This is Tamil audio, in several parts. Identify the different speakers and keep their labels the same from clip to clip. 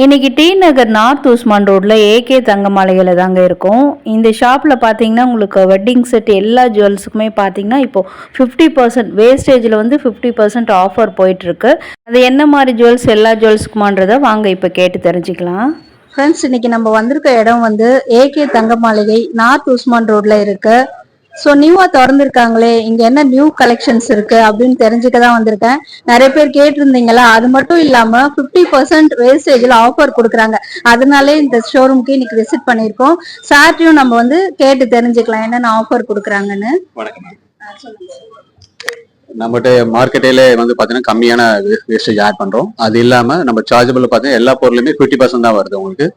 Speaker 1: இன்னைக்கு டி நகர் நார்த் உஸ்மான் ரோட்ல ஏகே தங்க மாளிகையில தாங்க இருக்கும். இந்த ஷாப்ல பார்த்தீங்கன்னா உங்களுக்கு வெட்டிங் செட் எல்லா ஜுவல்ஸுக்குமே பார்த்தீங்கன்னா இப்போ 50% வேஸ்டேஜில் வந்து 50% ஆஃபர் போயிட்டு இருக்கு. அது என்ன மாதிரி ஜுவல்ஸ் எல்லா ஜுவல்ஸுக்குமான்றதை வாங்க இப்போ கேட்டு தெரிஞ்சுக்கலாம். ஃப்ரெண்ட்ஸ், இன்னைக்கு நம்ம வந்திருக்க இடம் வந்து ஏகே தங்க மாளிகை நார்த் உஸ்மான் ரோட்ல இருக்கு. ஸோ நியூவா திறந்துருக்காங்களே, இங்க என்ன நியூ கலெக்ஷன்ஸ் இருக்கு அப்படின்னு தெரிஞ்சுக்க தான் வந்திருக்கேன். நிறைய பேர் கேட்டிருந்தீங்களா, அது மட்டும் இல்லாம 50% வேஸ்டேஜ்ல ஆஃபர் கொடுக்குறாங்க. அதனாலே இந்த ஷோரூம்க்கு இன்னைக்கு விசிட் பண்ணியிருக்கோம். சார்ட்டையும் நம்ம வந்து கேட்டு தெரிஞ்சுக்கலாம் என்னென்ன ஆஃபர் கொடுக்குறாங்கன்னு.
Speaker 2: நம்மகிட்ட மார்க்கெட்டில வந்து பாத்தீங்கன்னா கம்மியான வேஸ்டேஜ் ஆட் பண்றோம். அது இல்லாம நம்ம சார்ஜபிள் பாத்தீங்கன்னா எல்லா பொருளுமே 50% தான் வருது. உங்களுக்கு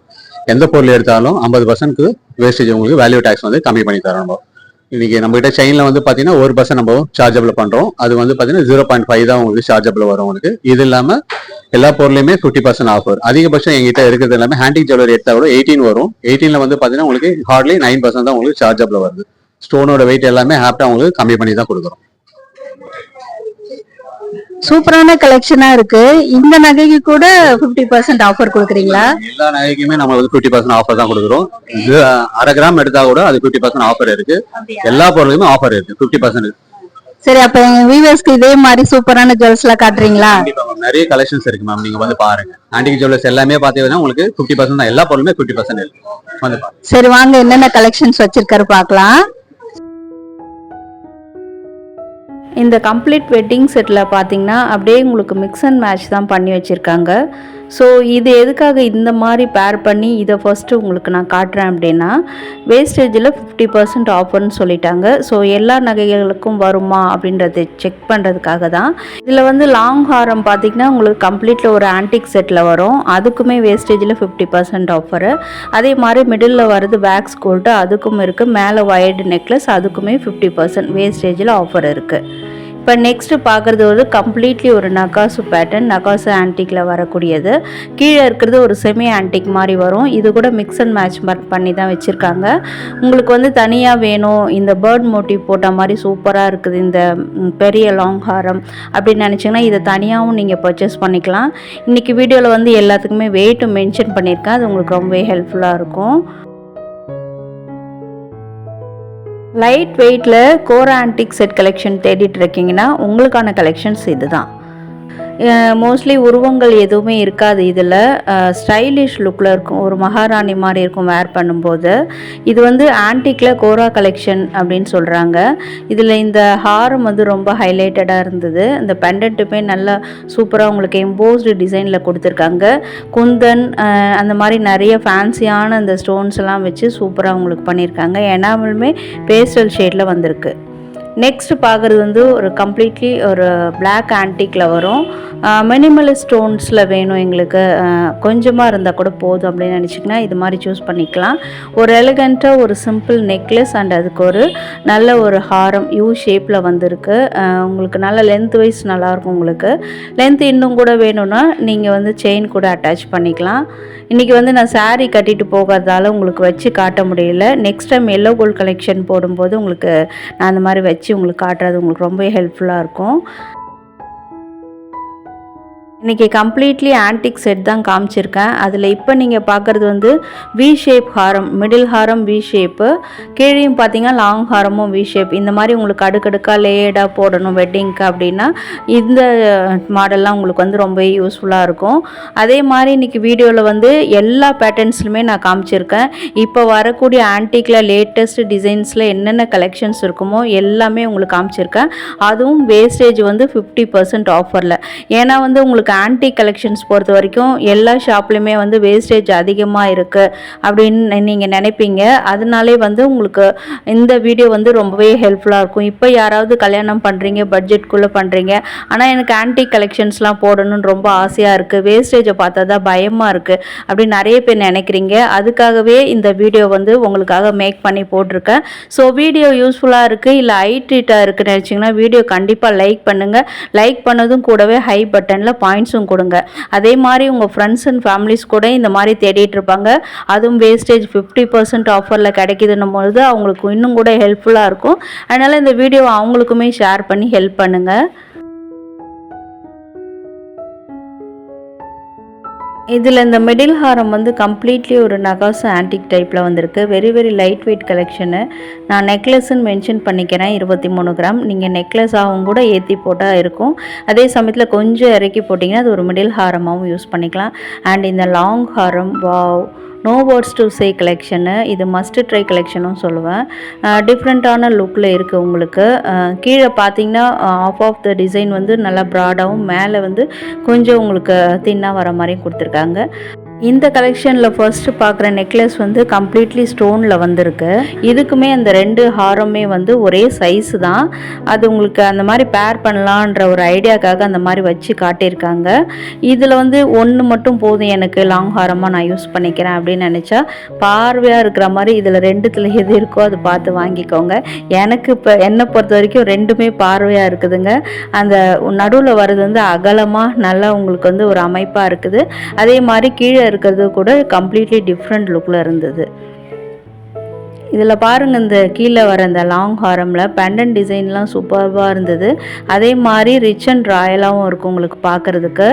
Speaker 2: எந்த பொருள் எடுத்தாலும் 50% வேஸ்டேஜ் உங்களுக்கு வேல்யூ டாக்ஸ் வந்து கம்மி பண்ணி தரோம். இன்னைக்கு நம்ம கிட்ட செயின்ல வந்து பாத்தீங்கன்னா 1% நம்ம சார்ஜபிள் பண்றோம். அது வந்து பாத்தீங்கன்னா 0.5 தான் உங்களுக்கு சார்ஜபிள் வரும் உங்களுக்கு. இது இல்லாம எல்லா பொருளையுமே 50% ஆஃபர். அதிகபட்சம் எங்கிட்ட இருக்கிறது எல்லாமே ஹேண்டிக் ஜுவல்லரி எடுத்தா கூட 18 வரும். 18ல வந்து பாத்தீங்கன்னா உங்களுக்கு ஹார்ட்லி 9% தான் உங்களுக்கு சார்ஜபிள் வருது. ஸ்டோனோட வெயிட் எல்லாமே ஹாப்டா உங்களுக்கு கம்மி பண்ணி தான் கொடுக்குறோம்.
Speaker 1: சூப்பரான கலெக்ஷனா இருக்கு. இந்த நகைக்கு கூட 50% ஆஃபர் கொடுக்குறீங்களா?
Speaker 2: எல்லா நகைக்குமே நம்ம வந்து 50% ஆஃபர் தான் கொடுக்குறோம். இது 1/2 கிராம் எடுத்தா கூட அது 50% ஆஃபர் இருக்கு. எல்லா பொருளுமே ஆஃபர் இருக்கு 50%.
Speaker 1: சரி, அப்ப எங்க வியூவர்ஸ்க்கு இதே மாதிரி சூப்பரான ஜுவல்ஸ் எல்லாம் காட்டுறீங்களா?
Speaker 2: நிறைய கலெக்ஷன்ஸ் இருக்கு மேம், நீங்க வந்து பாருங்க. ஆன்டிக் ஜுவல்லர்ஸ் எல்லாமே பாத்தீங்கன்னா உங்களுக்கு 50% தான். எல்லா பொருளுமே 50% இருக்கு. வந்து பாருங்க.
Speaker 1: சரி, வாங்க என்னென்ன கலெக்ஷன்ஸ் வச்சிருக்காரு பார்க்கலாம். இந்த கம்ப்ளீட் வெட்டிங் செட்டில் பார்த்தீங்கன்னா அப்படியே உங்களுக்கு மிக்ஸ் அண்ட் மேட்ச் தான் பண்ணி வச்சுருக்காங்க. ஸோ இது எதுக்காக இந்த மாதிரி பேர் பண்ணி இதை ஃபஸ்ட்டு உங்களுக்கு நான் காட்டுறேன் அப்படின்னா, வேஸ்டேஜில் 50% ஆஃபர்னு சொல்லிட்டாங்க. ஸோ எல்லா நகைகளுக்கும் வருமா அப்படின்றத செக் பண்ணுறதுக்காக தான். இதில் வந்து லாங் ஹாரம் பார்த்திங்கன்னா உங்களுக்கு கம்ப்ளீட்டில் ஒரு ஆன்டிக் செட்டில் வரும். அதுக்குமே வேஸ்டேஜில் 50% ஆஃபரு. அதே மாதிரி மிடில் வருது வேக்ஸ் கோல்டு, அதுக்கும் இருக்குது. மேலே வயர்டு நெக்லஸ், அதுக்குமே 50% வேஸ்டேஜில் ஆஃபர் இருக்குது. இப்போ நெக்ஸ்ட்டு பார்க்குறது ஒரு கம்ப்ளீட்லி ஒரு நகாசு பேட்டர்ன், நகாசு ஆன்டிக்கில் வரக்கூடியது. கீழே இருக்கிறது ஒரு செமி ஆன்டிக் மாதிரி வரும். இது கூட மிக்ஸ் அண்ட் மேட்ச் பண்ணி தான் வச்சுருக்காங்க. உங்களுக்கு வந்து தனியாக வேணும், இந்த பேர்ட் மோட்டிவ் போட்ட மாதிரி சூப்பராக இருக்குது இந்த பெரிய லாங் ஹாரம் அப்படின்னு நினச்சிங்கன்னா இதை தனியாகவும் நீங்கள் பர்ச்சேஸ் பண்ணிக்கலாம். இன்றைக்கி வீடியோவில் வந்து எல்லாத்துக்குமே வெயிட்டும் மென்ஷன் பண்ணியிருக்கேன். அது உங்களுக்கு ரொம்பவே ஹெல்ப்ஃபுல்லாக இருக்கும். லைட் வெயிட்டில் கோரா ஆன்டிக் செட் கலெக்ஷன் தேடிட்டு இருக்கீங்கன்னா உங்களுக்கான கலெக்ஷன்ஸ் இதுதான். மோஸ்ட்லி உருவங்கள் எதுவுமே இருக்காது. இதில் ஸ்டைலிஷ் லுக்கில் இருக்கும், ஒரு மகாராணி மாதிரி இருக்கும் வேர் பண்ணும்போது. இது வந்து ஆன்டிக்கில் கோரா கலெக்ஷன் அப்படின்னு சொல்கிறாங்க. இதில் இந்த ஹாரம் வந்து ரொம்ப ஹைலைட்டடாக இருந்தது. இந்த பெண்டன்ட்டுமே நல்லா சூப்பராக உங்களுக்கு எம்போஸ்டு டிசைனில் கொடுத்துருக்காங்க. குந்தன் அந்த மாதிரி நிறைய ஃபேன்சியான அந்த ஸ்டோன்ஸ் எல்லாம் வச்சு சூப்பராக உங்களுக்கு பண்ணியிருக்காங்க. எனாமலுமே பேஸ்டல் ஷேடில் வந்திருக்கு. நெக்ஸ்ட் பார்க்குறது வந்து ஒரு கம்ப்ளீட்லி ஒரு பிளாக் ஆன்டிக்கில் வரும். மினிமல் ஸ்டோன்ஸில் வேணும் எங்களுக்கு, கொஞ்சமாக இருந்தால் கூட போதும் அப்படின்னு நினச்சிங்கன்னா இது மாதிரி சூஸ் பண்ணிக்கலாம். ஒரு எலிகண்ட்டாக ஒரு சிம்பிள் நெக்லஸ் அண்ட் அதுக்கு ஒரு நல்ல ஒரு ஹாரம் யூ ஷேப்பில் வந்துருக்கு. உங்களுக்கு நல்ல லென்த் வைஸ் நல்லாயிருக்கும். உங்களுக்கு லென்த் இன்னும் கூட வேணும்னா நீங்கள் வந்து செயின் கூட அட்டாச் பண்ணிக்கலாம். இன்றைக்கி வந்து நான் சாரீ கட்டிட்டு போகிறதால உங்களுக்கு வச்சு காட்ட முடியல. Next time yellow gold collection போடும்போது உங்களுக்கு நான் அந்த மாதிரி வச்சு உங்களுக்கு காட்டுறது உங்களுக்கு ரொம்ப ஹெல்ப்ஃபுல்லாக இருக்கும். இன்றைக்கி கம்ப்ளீட்லி ஆன்டிக் செட் தான் காமிச்சிருக்கேன். அதில் இப்போ நீங்கள் பார்க்குறது வந்து we shape Haram, middle Haram V shape, கீழேயும் பார்த்தீங்கன்னா லாங் ஹாரமும் வி ஷேப். இந்த மாதிரி உங்களுக்கு அடுக்கடுக்காக லேயர்டாக போடணும் வெட்டிங்க்கு அப்படின்னா இந்த மாடல்லாம் உங்களுக்கு வந்து ரொம்ப யூஸ்ஃபுல்லாக இருக்கும். அதே மாதிரி இன்றைக்கி வீடியோவில் வந்து எல்லா பேட்டர்ன்ஸ்லுமே நான் காமிச்சிருக்கேன். இப்போ வரக்கூடிய ஆன்டிக்கில் லேட்டஸ்ட் டிசைன்ஸில் என்னென்ன கலெக்ஷன்ஸ் இருக்குமோ எல்லாமே உங்களுக்கு காமிச்சிருக்கேன். அதுவும் வேஸ்டேஜ் வந்து 50% ஆஃபரில். ஏன்னா வந்து உங்களுக்கு ஆன்டிக் கலெக்ஷன்ஸ் பொறுத்த வரைக்கும் எல்லா ஷாப்லையுமே வந்து வேஸ்டேஜ் அதிகமாக இருக்குது அப்படின்னு நீங்கள் நினைப்பீங்க. அதனாலே வந்து உங்களுக்கு இந்த வீடியோ வந்து ரொம்பவே ஹெல்ப்ஃபுல்லாக இருக்கும். இப்போ யாராவது கல்யாணம் பண்ணுறீங்க, பட்ஜெட்குள்ளே பண்ணுறீங்க, ஆனால் எனக்கு ஆன்டிக் கலெக்ஷன்ஸ்லாம் போடணும்னு ரொம்ப ஆசையாக இருக்குது, வேஸ்டேஜை பார்த்தா தான் பயமாக இருக்குது அப்படின்னு நிறைய பேர் நினைக்கிறீங்க. அதுக்காகவே இந்த வீடியோ வந்து உங்களுக்காக மேக் பண்ணி போட்டிருக்கேன். ஸோ வீடியோ யூஸ்ஃபுல்லாக இருக்குது இல்லை ஹைட்ரீட்டாக இருக்குன்னு நினச்சிங்கன்னா வீடியோ கண்டிப்பாக லைக் பண்ணுங்கள். லைக் பண்ணதும் கூடவே ஹை பட்டனில் பாயிண்ட்ஸும் கொடுங்க. அதே மாதிரி உங்கள் ஃப்ரெண்ட்ஸ் அண்ட் ஃபேமிலிஸ் கூட இந்த மாதிரி தேடிட்டு இருப்பாங்க. அதுவும் வேஸ்டேஜ் 50% ஆஃபரில் கிடைக்குதுன்னும் பொழுது அவங்களுக்கு இன்னும் கூட ஹெல்ப்ஃபுல்லாக இருக்கும். அதனால் இந்த வீடியோவை அவங்களுக்குமே ஷேர் பண்ணி ஹெல்ப் பண்ணுங்கள். இதில் இந்த மிடில் ஹாரம் வந்து கம்ப்ளீட்லி ஒரு நகாசு ஆன்டிக் டைப்பில் வந்திருக்கு. Very light weight collection. நான் நெக்லஸ்ன்னு மென்ஷன் பண்ணிக்கிறேன் 23 கிராம். நீங்கள் நெக்லஸாகவும் கூட ஏற்றி போட்டால் இருக்கும். அதே சமயத்தில் கொஞ்சம் இறக்கி போட்டிங்கன்னா அது ஒரு மிடில் ஹாரமாகவும் யூஸ் பண்ணிக்கலாம். அண்ட் இந்த லாங் ஹாரம், wow, no words to say கலெக்ஷனு. இது மஸ்ட் ட்ரை கலெக்ஷனும் சொல்லுவேன். டிஃப்ரெண்ட்டான லுக்கில் இருக்குது உங்களுக்கு. கீழே பார்த்தீங்கன்னா ஆஃப் த டிசைன் வந்து நல்லா ப்ராடாகவும், மேலே வந்து கொஞ்சம் உங்களுக்கு தின்னாக வர மாதிரியும் கொடுத்துருக்காங்க. இந்த கலெக்ஷனில் ஃபர்ஸ்ட்டு பார்க்குற நெக்லஸ் வந்து கம்ப்ளீட்லி ஸ்டோனில் வந்திருக்கு. இதுக்குமே அந்த 2 ஹாரமே வந்து ஒரே சைஸு தான். அது உங்களுக்கு அந்த மாதிரி பேர் பண்ணலான்ற ஒரு ஐடியாக்காக அந்த மாதிரி வச்சு காட்டியிருக்காங்க. இதில் வந்து ஒன்று மட்டும் போதும் எனக்கு லாங் ஹாரமாக நான் யூஸ் பண்ணிக்கிறேன் அப்படின்னு நினச்சா பார்வையாக இருக்கிற மாதிரி இதில் 2த்தில் எது இருக்கோ அது பார்த்து வாங்கிக்கோங்க. எனக்கு இப்போ என்னை பொறுத்த வரைக்கும் 2மே பார்வையாக இருக்குதுங்க. அந்த நடுவில் வர்றது வந்து அகலமாக நல்லா உங்களுக்கு வந்து ஒரு அமைப்பாக இருக்குது. அதே மாதிரி கீழே இருக்கிறது கூட கம்ப்ளீட்லி டிஃப்ரெண்ட் லுக்கில் இருந்தது. இதில் பாருங்கள், இந்த கீழே வர இந்த லாங் ஹாரமில் பெண்டன் டிசைன்லாம் சூப்பர்வாக இருந்தது. அதே மாதிரி ரிச் அண்ட் ராயலாகவும் இருக்கும் உங்களுக்கு பார்க்குறதுக்கு.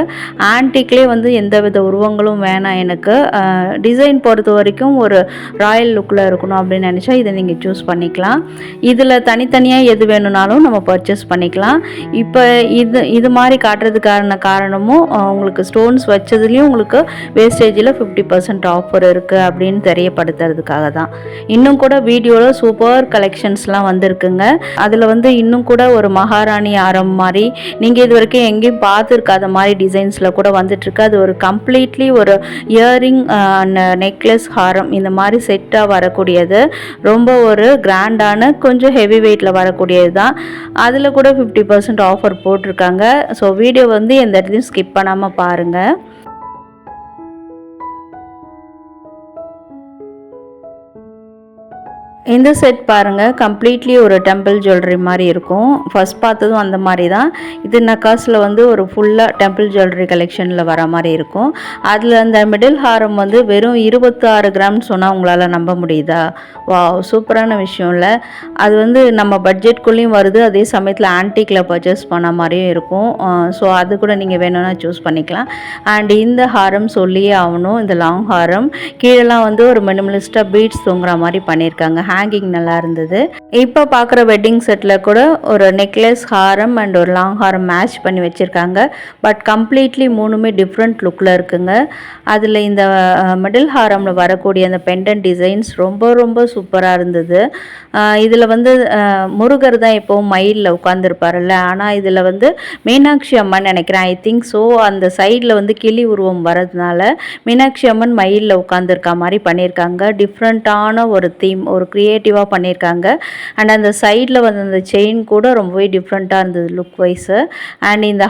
Speaker 1: ஆன்டிக்லேயே வந்து எந்த வித உருவங்களும் வேணாம் எனக்கு. டிசைன் பொறுத்த வரைக்கும் ஒரு ராயல் லுக்கில் இருக்கணும் அப்படின்னு நினச்சா இதை நீங்கள் சூஸ் பண்ணிக்கலாம். இதில் தனித்தனியாக எது வேணும்னாலும் நம்ம பர்ச்சேஸ் பண்ணிக்கலாம். இப்போ இது மாதிரி காட்டுறதுக்கான காரணமும் உங்களுக்கு ஸ்டோன்ஸ் வச்சதுலேயும் உங்களுக்கு வேஸ்டேஜில் 50% ஆஃபர் இருக்குது அப்படின்னு தெரியப்படுத்துறதுக்காக தான். இன்னும் கூட வீடியோவில் சூப்பர் கலெக்ஷன்ஸ்லாம் வந்திருக்குங்க. அதில் வந்து இன்னும் கூட ஒரு மகாராணி ஆரம் மாதிரி நீங்கள் இது வரைக்கும் எங்கேயும் பார்த்துருக்காத மாதிரி டிசைன்ஸில் கூட வந்துட்டுருக்கு. அது ஒரு கம்ப்ளீட்லி ஒரு இயரிங் நெக்லஸ் ஹாரம் இந்த மாதிரி செட்டாக வரக்கூடியது. ரொம்ப ஒரு கிராண்டான கொஞ்சம் ஹெவி வெயிட்டில் வரக்கூடியது தான். அதில் கூட 50% ஆஃபர் போட்டிருக்காங்க. ஸோ வீடியோ வந்து எந்த இடத்தையும் ஸ்கிப் பண்ணாமல் பாருங்கள். இந்த செட் பாருங்கள், கம்ப்ளீட்லி ஒரு டெம்பிள் ஜுவல்லரி மாதிரி இருக்கும். ஃபர்ஸ்ட் பார்த்ததும் அந்த மாதிரி தான். இது நக்காஸில் வந்து ஒரு ஃபுல்லாக டெம்பிள் ஜுவல்லரி கலெக்ஷனில் வர மாதிரி இருக்கும். அதில் அந்த மிடில் ஹாரம் வந்து வெறும் 26 கிராம்னு சொன்னால் உங்களால் நம்ப முடியுதா? வா, சூப்பரான விஷயம் இல்லை? அது வந்து நம்ம பட்ஜெட்குள்ளேயும் வருது. அதே சமயத்தில் ஆன்டிக்கில் பர்ச்சேஸ் பண்ண மாதிரியும் இருக்கும். ஸோ அது கூட நீங்கள் வேணும்னா சூஸ் பண்ணிக்கலாம். அண்ட் இந்த ஹாரம் சொல்லியே ஆகணும். இந்த லாங் ஹாரம் கீழெல்லாம் வந்து ஒரு மினிமலிஸ்டாக பீட்ஸ் தொங்குற மாதிரி பண்ணியிருக்காங்க. ஹேங்கிங் நல்லா இருந்தது. இப்போ பார்க்குற வெட்டிங் செட்டில் கூட ஒரு நெக்லஸ், ஹாரம் அண்ட் ஒரு லாங் ஹாரம் மேட்ச் பண்ணி வச்சுருக்காங்க. பட் கம்ப்ளீட்லி 3மே டிஃப்ரெண்ட் லுக்கில் இருக்குங்க. அதில் இந்த மிடில் ஹாரமில் வரக்கூடிய அந்த பெண்டன் டிசைன்ஸ் ரொம்ப சூப்பராக இருந்தது. இதில் வந்து முருகர் தான் எப்போவும் மயிலில் உட்காந்துருப்பார்ல, ஆனால் இதில் வந்து மீனாட்சி அம்மன் நினைக்கிறேன், ஐ திங்க் ஸோ. அந்த சைடில் வந்து கிளி உருவம் வரதுனால மீனாட்சி அம்மன் மயிலில் உட்காந்துருக்க மாதிரி பண்ணியிருக்காங்க. டிஃப்ரெண்ட்டான ஒரு தீம், ஒரு க்ரியேட்டிவாக பண்ணியிருக்காங்க. அண்ட் அந்த சைடில் வந்து அந்த செயின் கூட ரொம்பவே டிஃப்ரெண்ட்டாக இருந்தது லுக் வைஸு. அண்ட் இந்த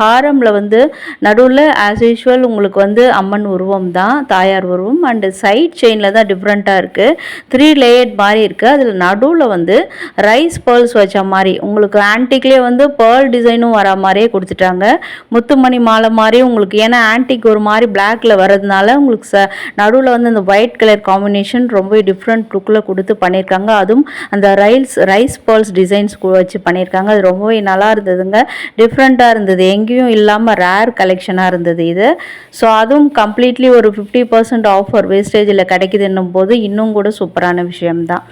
Speaker 1: ஹாரமில் வந்து நடுவில் ஆஸ் யூஷுவல் உங்களுக்கு வந்து அம்மன் உருவம் தான், தாயார் உருவம். அண்டு சைட் செயினில் தான் டிஃப்ரெண்ட்டாக இருக்குது. 3 லேயர்ட் மாதிரி இருக்குது. அதில் நடுவில் வந்து ரைஸ் பேர்ல்ஸ் வச்ச மாதிரி உங்களுக்கு ஆன்டிக்லேயே வந்து பேர்ல் டிசைனும் வர மாதிரியே கொடுத்துட்டாங்க. முத்துமணி மாலை மாதிரி உங்களுக்கு. ஏன்னா ஆன்டிக் ஒரு மாதிரி பிளாக்ல வரதுனால உங்களுக்கு நடுவில் வந்து அந்த ஒயிட் கலர் காம்பினேஷன் ரொம்ப டிஃப்ரெண்ட் லுக்கில் கொடுத்து பண்ணியிருக்காங்க. அதுவும் அந்த ரைஸ் பேர்ல்ஸ் டிசைன்ஸ் வச்சு பண்ணியிருக்காங்க. அது ரொம்பவே நல்லா இருந்ததுங்க. டிஃப்ரெண்ட்டாக இருந்தது, எங்கேயும் இல்லாமல் ரேர் கலெக்ஷனாக இருந்தது இது. ஸோ அதுவும் கம்ப்ளீட்லி ஒரு 50% ஆஃபர் வேஸ்டேஜில் கிடைக்குதுன்னும் போது இன்னும் கூட சூப்பரான விஷயம்தான்.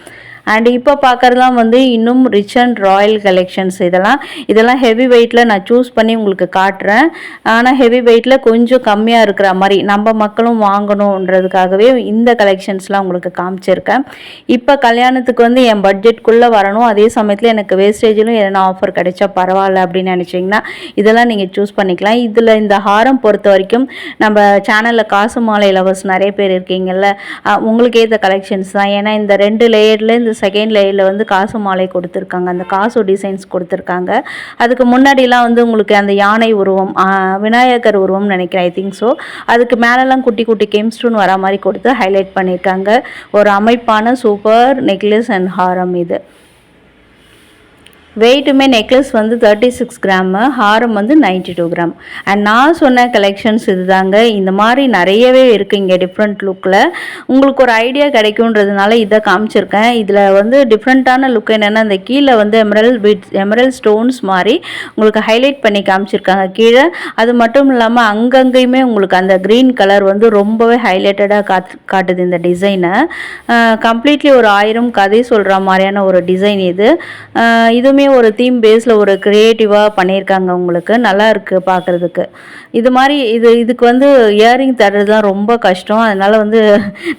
Speaker 1: அண்ட் இப்போ பார்க்குறதுலாம் வந்து இன்னும் ரிச் அண்ட் ராயல் கலெக்ஷன்ஸ். இதெல்லாம் ஹெவி வெயிட்டில் நான் சூஸ் பண்ணி உங்களுக்கு காட்டுறேன். ஆனால் ஹெவி வெயிட்டில் கொஞ்சம் கம்மியாக இருக்கிற மாதிரி நம்ம மக்களும் வாங்கணுன்றதுக்காகவே இந்த கலெக்ஷன்ஸ்லாம் உங்களுக்கு காமிச்சிருக்கேன். இப்போ கல்யாணத்துக்கு வந்து என் பட்ஜெட்குள்ளே வரணும், அதே சமயத்தில் எனக்கு வேஸ்டேஜிலும் எதனா ஆஃபர் கிடைச்சா பரவாயில்ல அப்படின்னு நினச்சிங்கன்னா இதெல்லாம் நீங்கள் சூஸ் பண்ணிக்கலாம். இதில் இந்த ஹாரம் பொறுத்த வரைக்கும் நம்ம சேனலில் காசு மாலை லவர்ஸ் நிறைய பேர் இருக்கீங்கல்ல, உங்களுக்கு ஏற்ற கலெக்ஷன்ஸ் தான். ஏன்னா இந்த 2 லேயரில் இந்த செகண்ட் லேயரில் வந்து காசு மாலை கொடுத்துருக்காங்க, அந்த காசு டிசைன்ஸ் கொடுத்துருக்காங்க. அதுக்கு முன்னாடிலாம் வந்து உங்களுக்கு அந்த யானை உருவம், விநாயகர் உருவம் நினைக்கிறேன், ஐ திங்க் ஸோ. அதுக்கு மேலெல்லாம் குட்டி குட்டி கெம்ஸ்டோன் வர மாதிரி கொடுத்து ஹைலைட் பண்ணியிருக்காங்க. ஒரு அமைப்பான சூப்பர் நெக்லஸ் அண்ட் ஹாரம் இது. வெயிட்டுமே நெக்லஸ் வந்து 36 கிராமு, ஹாரம் வந்து 92 கிராம். அண்ட் நான் சொன்ன கலெக்ஷன்ஸ் இதுதாங்க. இந்த மாதிரி நிறையவே இருக்குது இங்கே டிஃப்ரெண்ட் லுக்கில். உங்களுக்கு ஒரு ஐடியா கிடைக்குன்றதுனால இதை காமிச்சிருக்கேன். இதில் வந்து டிஃப்ரெண்ட்டான லுக் என்னென்னா, இந்த கீழே வந்து எமரல் ஸ்டோன்ஸ் மாதிரி உங்களுக்கு ஹைலைட் பண்ணி காமிச்சிருக்காங்க கீழே. அது மட்டும் இல்லாமல் அங்கங்கேயுமே உங்களுக்கு அந்த க்ரீன் கலர் வந்து ரொம்பவே ஹைலைட்டடாக காட்டுது இந்த டிசைனை. கம்ப்ளீட்லி ஒரு 1000 கதை சொல்கிற மாதிரியான ஒரு டிசைன் இது. இதுவுமே ஒரு தீம் பேஸில் ஒரு க்ரியேட்டிவாக பண்ணியிருக்காங்க. உங்களுக்கு நல்லா இருக்குது பார்க்குறதுக்கு. இது மாதிரி இதுக்கு வந்து இயரிங் தர்றது தான் ரொம்ப கஷ்டம். அதனால் வந்து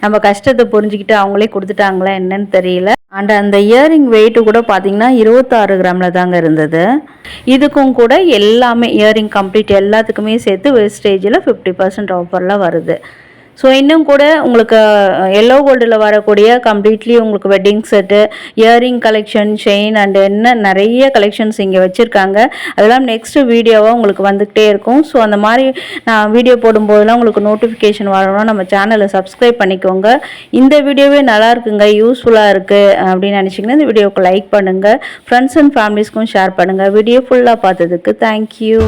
Speaker 1: நம்ம கஷ்டத்தை புரிஞ்சுக்கிட்டு அவங்களே கொடுத்துட்டாங்களா என்னன்னு தெரியல. அண்ட் அந்த இயரிங் வெயிட்டு கூட பார்த்திங்கன்னா 26 கிராமில் தாங்க இருந்தது. இதுக்கும் கூட எல்லாமே இயரிங் கம்ப்ளீட் எல்லாத்துக்குமே சேர்த்து வேஸ்டேஜில் 50% ஆஃபரில் வருது. ஸோ இன்னும் கூட உங்களுக்கு எல்லோ கோல்டில் வரக்கூடிய கம்ப்ளீட்லி உங்களுக்கு wedding set, earring collection, chain and என்ன நிறைய கலெக்ஷன்ஸ் இங்கே வச்சுருக்காங்க. அதெல்லாம் நெக்ஸ்ட்டு வீடியோவாக உங்களுக்கு வந்துக்கிட்டே இருக்கும். ஸோ அந்த மாதிரி நான் வீடியோ போடும்போதெல்லாம் உங்களுக்கு நோட்டிஃபிகேஷன் வரணும்னா நம்ம சேனலை சப்ஸ்கிரைப் பண்ணிக்கோங்க. இந்த வீடியோவே நல்லா இருக்குங்க, யூஸ்ஃபுல்லாக இருக்குது அப்படின்னு நினச்சிங்கன்னா இந்த வீடியோவுக்கு லைக் பண்ணுங்கள், ஃப்ரெண்ட்ஸ் அண்ட் ஃபேமிலிஸ்க்கும் ஷேர் பண்ணுங்கள். வீடியோ ஃபுல்லாக பார்த்ததுக்கு தேங்க்யூ.